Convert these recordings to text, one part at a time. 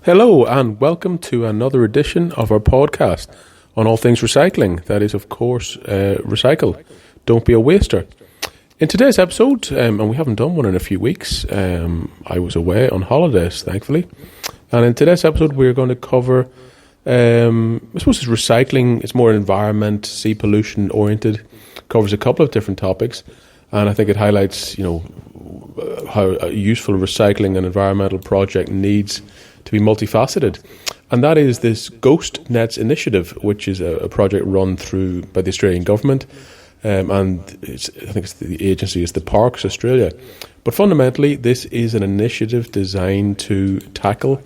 Hello, and welcome to another edition of our podcast on all things recycling. That is, of course, recycle. Don't be a waster. In today's episode, and we haven't done one in a few weeks, I was away on holidays, thankfully. And in today's episode, we're going to cover, I suppose it's recycling. It's more environment, sea pollution oriented. Covers a couple of different topics. And I think it highlights, how a useful recycling and environmental project needs to be multifaceted. And that is this Ghost Nets initiative, which is a project run by the Australian government. And I think the agency is the Parks Australia. But fundamentally, this is an initiative designed to tackle,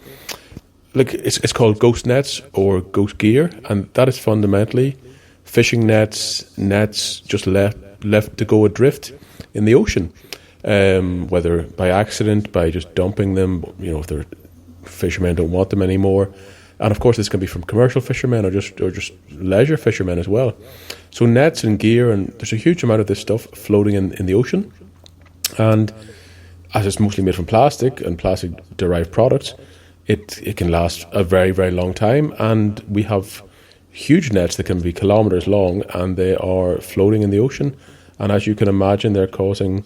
it's called Ghost Nets or Ghost Gear. And that is fundamentally fishing nets just left to go adrift in the ocean. Whether by accident, by just dumping them, if they're fishermen don't want them anymore, and of course this can be from commercial fishermen or just leisure fishermen as well. So nets and gear, and there's a huge amount of this stuff floating in the ocean, and as it's mostly made from plastic and plastic derived products, it can last a very, very long time. And we have huge nets that can be kilometers long, and they are floating in the ocean, and as you can imagine, they're causing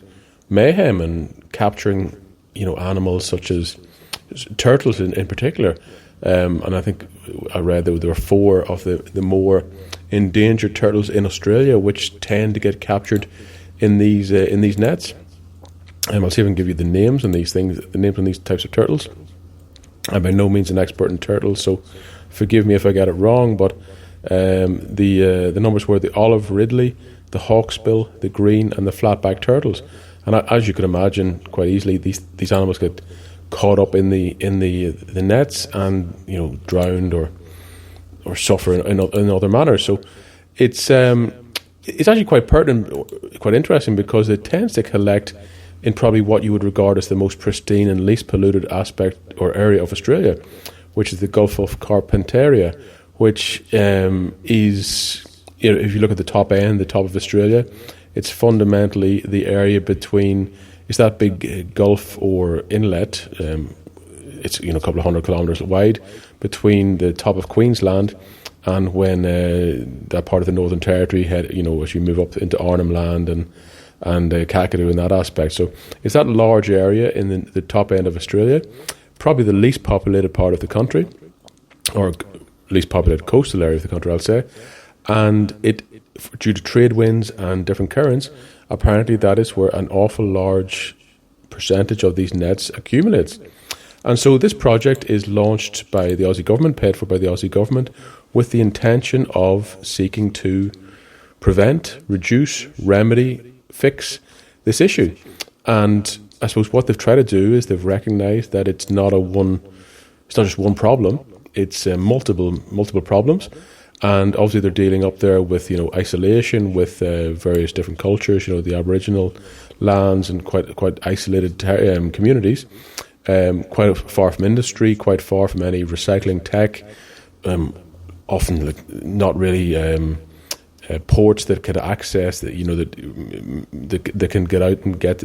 mayhem and capturing animals such as turtles in particular. And I think I read that there were 4 of the more endangered turtles in Australia which tend to get captured in these nets. I'll see if I can give you the names on these things, the names on these types of turtles. I'm by no means an expert in turtles, so forgive me if I get it wrong, but the numbers were the olive ridley, the hawksbill, the green, and the flatback turtles. And as you can imagine, quite easily, these animals get caught up in the nets and drowned or suffer in other manners. So it's actually quite pertinent, quite interesting, because it tends to collect in probably what you would regard as the most pristine and least polluted aspect or area of Australia, which is the Gulf of Carpentaria, which is, if you look at the top of Australia, it's fundamentally the area between. It's that big gulf or inlet. It's a couple of 100 kilometres wide between the top of Queensland and when that part of the Northern Territory as you move up into Arnhem Land and Kakadu in that aspect. So it's that large area in the top end of Australia, probably the least populated part of the country, or least populated coastal area of the country, I'll say. And due to trade winds and different currents, apparently that is where an awful large percentage of these nets accumulates. And so this project is launched by the Aussie government, paid for by the Aussie government, with the intention of seeking to prevent, reduce, remedy, fix this issue. And I suppose what they've tried to do is they've recognised that it's not just one problem, it's multiple problems. And obviously they're dealing up there with, isolation, with various different cultures, the Aboriginal lands and quite isolated communities, quite far from industry, quite far from any recycling tech, often not really ports that could access, that can get out and get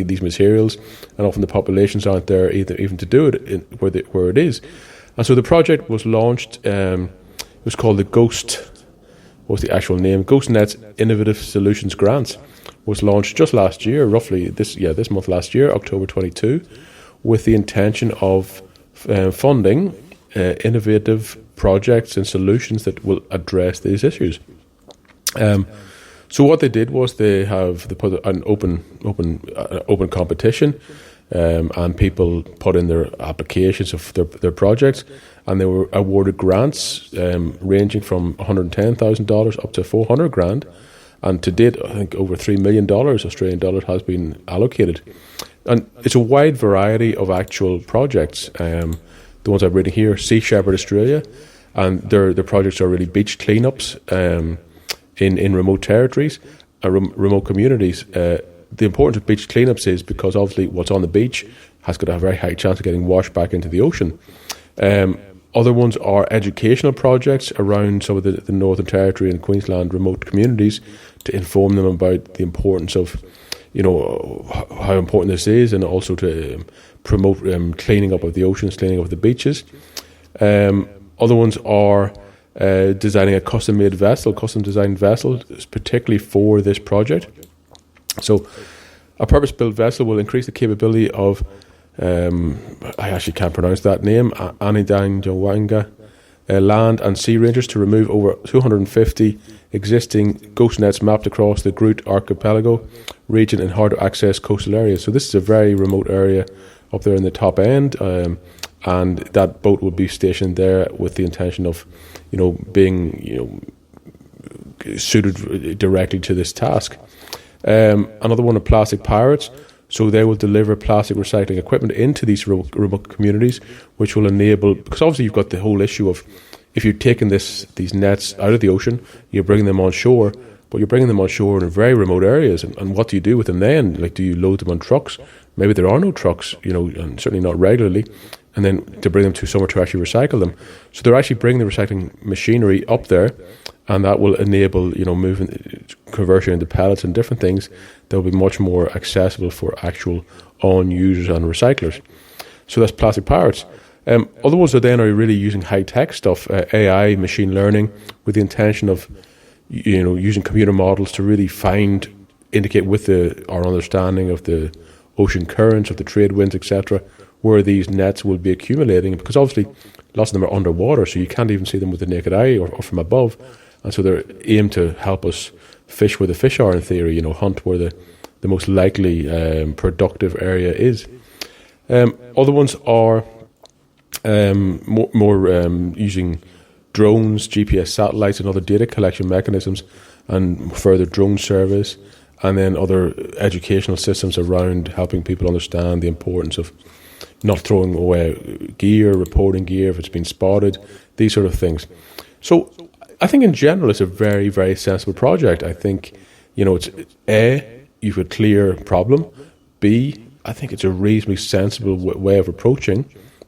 these materials, and often the populations aren't there even to do it where it is. And so the project was launched. It was called the Ghost. What's the actual name? Ghost Nets Innovative Solutions Grants was launched just last year, roughly this month last year, October 22, with the intention of funding innovative projects and solutions that will address these issues. So what they did was they put an open competition. And people put in their applications of their projects, and they were awarded grants ranging from $110,000 up to $400,000. And to date, I think over $3 million Australian dollars has been allocated. And it's a wide variety of actual projects. The ones I'm reading here, Sea Shepherd Australia, and their projects are really beach cleanups in remote territories, remote communities. The importance of beach cleanups is because obviously what's on the beach has got a very high chance of getting washed back into the ocean. Other ones are educational projects around some of the Northern Territory and Queensland remote communities to inform them about the importance of, how important this is, and also to promote cleaning up of the oceans, cleaning up of the beaches. Other ones are designing a custom designed vessel, particularly for this project. So a purpose-built vessel will increase the capability of, I actually can't pronounce that name, Anidangawanga, land and sea rangers to remove over 250 existing ghost nets mapped across the Groot Archipelago region in hard-to-access coastal areas. So this is a very remote area up there in the top end, and that boat will be stationed there with the intention of, being, suited directly to this task. Another one of plastic pirates. So they will deliver plastic recycling equipment into these remote communities, which will enable, because obviously you've got the whole issue of, if you're taking these nets out of the ocean, you're bringing them on shore, but you're bringing them on shore in very remote areas. And what do you do with them then? Like, do you load them on trucks? Maybe there are no trucks, and certainly not regularly. And then to bring them to somewhere to actually recycle them. So they're actually bringing the recycling machinery up there, and that will enable, moving, conversion into pellets and different things that will be much more accessible for actual on users and recyclers. So that's plastic pirates. Other ones are really using high-tech stuff, AI, machine learning, with the intention of, using computer models to really indicate with our understanding of the ocean currents, of the trade winds, etc., where these nets will be accumulating, because obviously lots of them are underwater, so you can't even see them with the naked eye or from above. And so they're aimed to help us fish where the fish are, in theory, hunt where the most likely productive area is. Other ones are more using drones, GPS satellites, and other data collection mechanisms, and further drone service, and then other educational systems around helping people understand the importance of not throwing away gear, reporting gear if it's been spotted, these sort of things. So I think in general it's a very, very sensible project. I think, it's A, you've a clear problem. B, I think it's a reasonably sensible way of approaching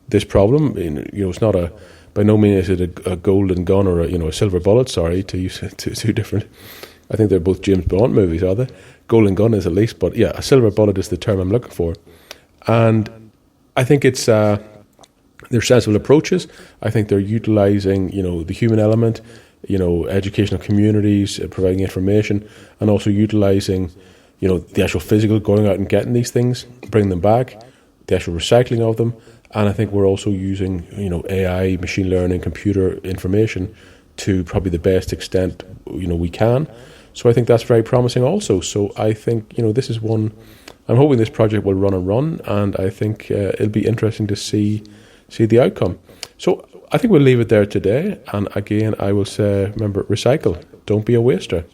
this problem. It's not by no means is it a golden gun or a silver bullet, to use two different, I think they're both James Bond movies, are they? Golden gun is at least, but yeah, a silver bullet is the term I'm looking for. And I think they're sensible approaches. I think they're utilising, the human element, educational communities, providing information, and also utilising, the actual physical, going out and getting these things, bringing them back, the actual recycling of them. And I think we're also using, AI, machine learning, computer information to probably the best extent, we can. So I think that's very promising also. So I think, this is one, I'm hoping this project will run, and I think it'll be interesting to see the outcome. So I think we'll leave it there today. And again, I will say, remember, recycle. Don't be a waster.